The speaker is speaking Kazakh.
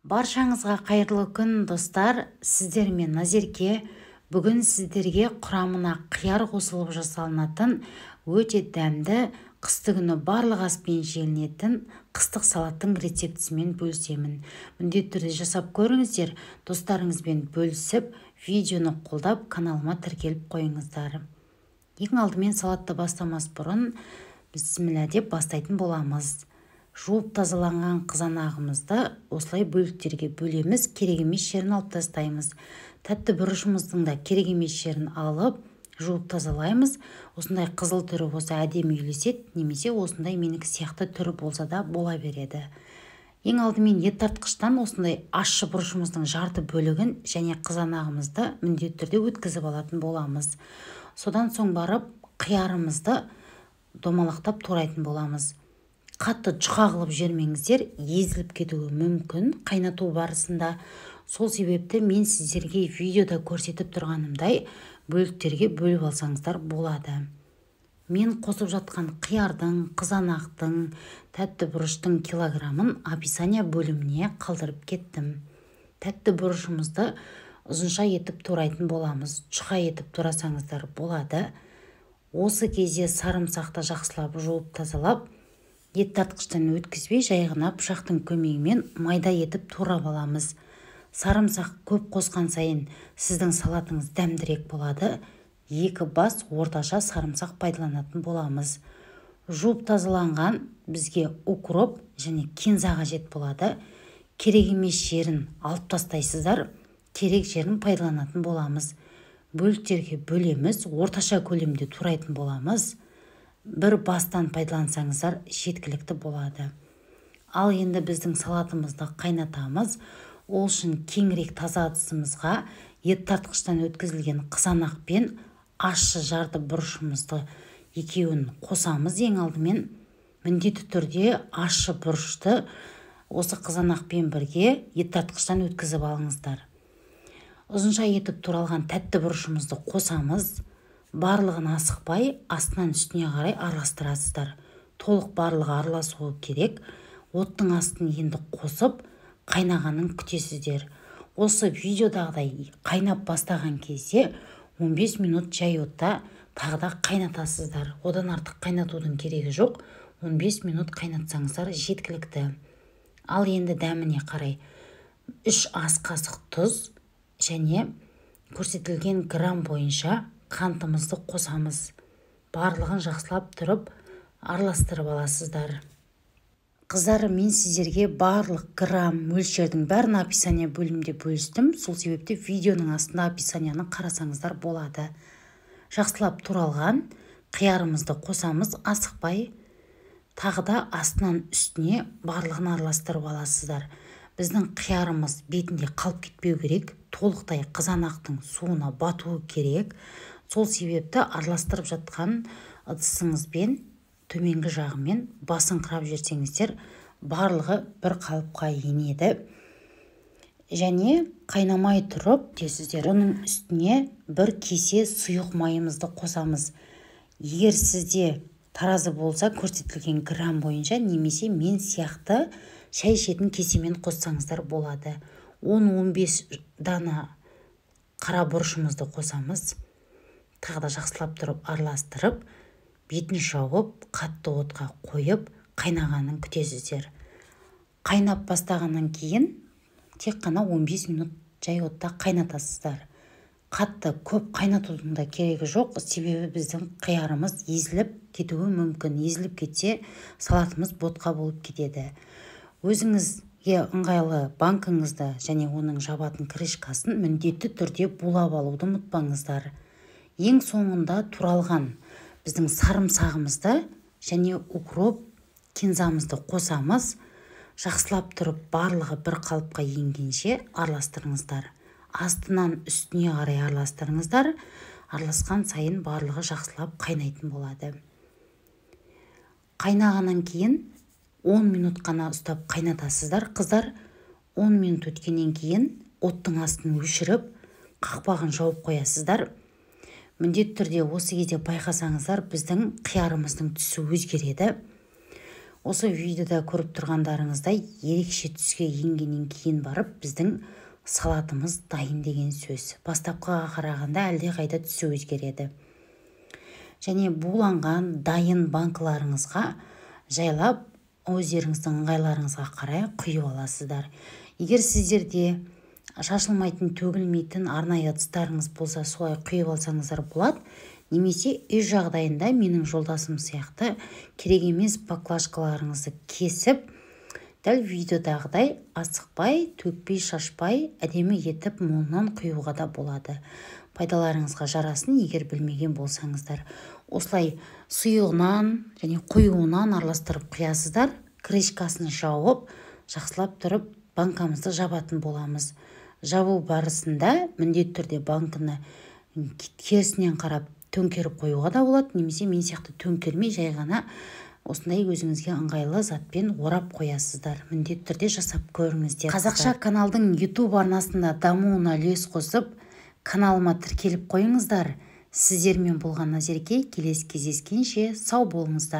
Баршаңызға қайырлы күн, достар. Сіздермен Назерке. Бүгін сіздерге құрамына қияр қосылып жасалынатын өте дәмді, қыстыгүні барлық аспен желінетін қыстық салаттың рецептісімен бөлісемін. Міндетті түрде жасап көріңіздер, достарыңызбен бөлісіп, видеоны қолдап, каналыма тіркеліп қойыңыздар. Ең алдымен салатты бастамас бұрын бісміллә деп бастайтын боламыз. Жуып тазаланған қызанағымызды осылай бөліктерге бөлеміз, керек емес жерін алып тастаймыз. Тәтті бұрышымыздың да керек емес жерін алып, жуып тазалаймыз. Осындай қызыл түрі болса әдемі үйлеседі, немесе осындай менікі сияқты түрі болса да бола береді. Ең алдымен ет тартқыштан осындай ащы бұрышымыздың жарты бөлігін және қызанағымызды міндетті түрде өткізіп алатын боламыз. Содан соң барып қиярымызды домалақтап турайтын боламыз. Қатты жұқа қылып жермеңіздер, езіліп кетуі мүмкін қайнату барысында. Сол себепті мен сіздерге видеода көрсетіп тұрғанымдай бөліктерге бөліп алсаңыздар болады. Мен қосып жатқан қиярдың, қызанақтың, тәтті бұрыштың килограммын описание бөліміне қалдырып кеттім. Тәтті бұрышымызды ұзынша етіп турайтын боламыз. Жұқа етіп турасаңыздар болады. Осы кезде сарымсақты жақсылап жуып тазалап, ет тартқыштан өткізбей, жай ғана пышақтың көмегімен майда етіп турап аламыз. Сарымсақ көп қосқан сайын сіздің салатыңыз дәмдірек болады. 2 бас орташа сарымсақ пайдаланатын боламыз. Жуып тазаланған бізге укроп және кинза қажет болады. Керек емес жерін алып тастайсыздар, керек жерін пайдаланатын боламыз. Бөліктерге бөлеміз, орташа көлемде турайтын боламыз. Бір бастан пайдалансаңыздар жеткілікті болады. Ал енді біздің салатымызды қайнатамыз. Ол үшін кеңірек таза ыдысымызға ет тартқыштан өткізілген қызанақ пен ащы жарты бұрышымызды екеуін қосамыз. Ең алдымен міндетті түрде ащы бұрышты осы қызанақпен бірге ет тартқыштан өткізіп алыңыздар. Ұзынша етіп туралған тәтті бұрышымызды қосамыз. Барлығын асықпай, астынан үстіне қарай араластырасыздар. Толық барлығы араласуы керек. Оттың астын енді қосып, қайнағанын күтесіздер. Осы видеодағыдай қайнап бастаған кезде 15 минут жай отта тағы да қайнатасыздар. Одан артық қайнатудың керегі жоқ. 15 минут қайнатсаңыздар жеткілікті. Ал енді дәміне қарай 3 ас қасық тұз және көрсетілген грамм бойынша қантымызды қосамыз. Барлығын жақсылап тұрып араластырып аласыздар. Қыздар, мен сіздерге барлық грамм мөлшердің бәрін описание бөлімде бөлістім. Сол себепті видеоның астында описанияны қарасаңыздар болады. Жақсылап туралған қиярымызды қосамыз, асықпай. Тағы да астынан үстіне барлығын араластырып аласыздар. Біздің қиярымыз бетінде қалып кетпеу керек, толықтай қызанақтың суына батуы керек. Сол себепті араластырып жатқан ыдысыңызбен төменгі жағымен басыңқырап жерсеңіздер, барлығы бір қалыпқа енеді. Және қайнамай тұрып десіздер, оның үстіне бір кесе сұйық майымызды қосамыз. Егер сізде таразы болса, көрсетілген грамм бойынша, немесе мен сияқты шай ішетін кесемен қоссаңыздар болады. 10-15 дана қара бұрышымызды қосамыз. Тағы да жақсылап тұрып араластырып, бетін жауып, қатты отқа қойып, қайнағанын күтесіздер. Қайнап бастағаннан кейін тек қана 15 минут жай отта қайнатасыздар. Қатты көп қайнатудың да керегі жоқ, себебі біздің қиярымыз езіліп кетуі мүмкін. Езіліп кетсе, салатымыз ботқа болып кетеді. Өзіңізге ыңғайлы банкыңызды және оның жабатын крышкасын міндетті түрде булап алуды ұмытпаңыздар. Ең соңында туралған біздің сарымсағымызды және укроп, кинзамызды қосамыз. Жақсылап тұрып барлығы бір қалыпқа енгенше араластырыңыздар. Астынан үстіне қарай араластырыңыздар. Араласқан сайын барлығы жақсылап қайнайтын болады. Қайнағаннан кейін 10 минут қана ұстап қайнатасыздар. Қыздар, 10 минут өткеннен кейін оттың астын өшіріп, қақпағын жауып қоясыздар. Міндетті түрде осы кезде байқасаңыздар, біздің қиярымыздың түсі өзгереді. Осы видеода көріп тұрғандарыңыздай ерекше түске енгеннен кейін барып біздің салатымыз дайын деген сөз. Бастапқыға қарағанда әлде қайда түсі өзгереді. Және буланған дайын банкаларыңызға жайлап өздеріңіздің ыңғайларыңызға қарай құйып аласыздар. Егер сіздерде шашылмайтын, төгілмейтін арнайы ыдыстарыңыз болса, солай құйып алсаңыздар болады. Немесе үй жағдайында менің жолдасым сияқты керек емес баклажкаларыңызды кесіп, дәл видеодағыдай асықпай, төкпей, шашпай, әдемі етіп молынан құюға да болады. Пайдаларыңызға жарасын, егер білмеген болсаңыздар. Осылай сұйығынан және қоюынан араластырып құясыздар. Крышкасын жауып, жақсылап тұрып банкамызды жабатын боламыз. Жабу барысында міндетті түрде банканы керісінен қарап төңкеріп қоюға да болады, немесе мен сияқты төңкермей, жай ғана осындай өзіңізге ыңғайлы затпен орап қоясыздар. Міндетті түрде жасап көріңіздер. Қазақша каналдың YouTube арнасында дамуына үлес қосып, каналыма тіркеліп қойыңыздар. Сіздермен болған Назерке, келесі кездескенше сау болыңыздар.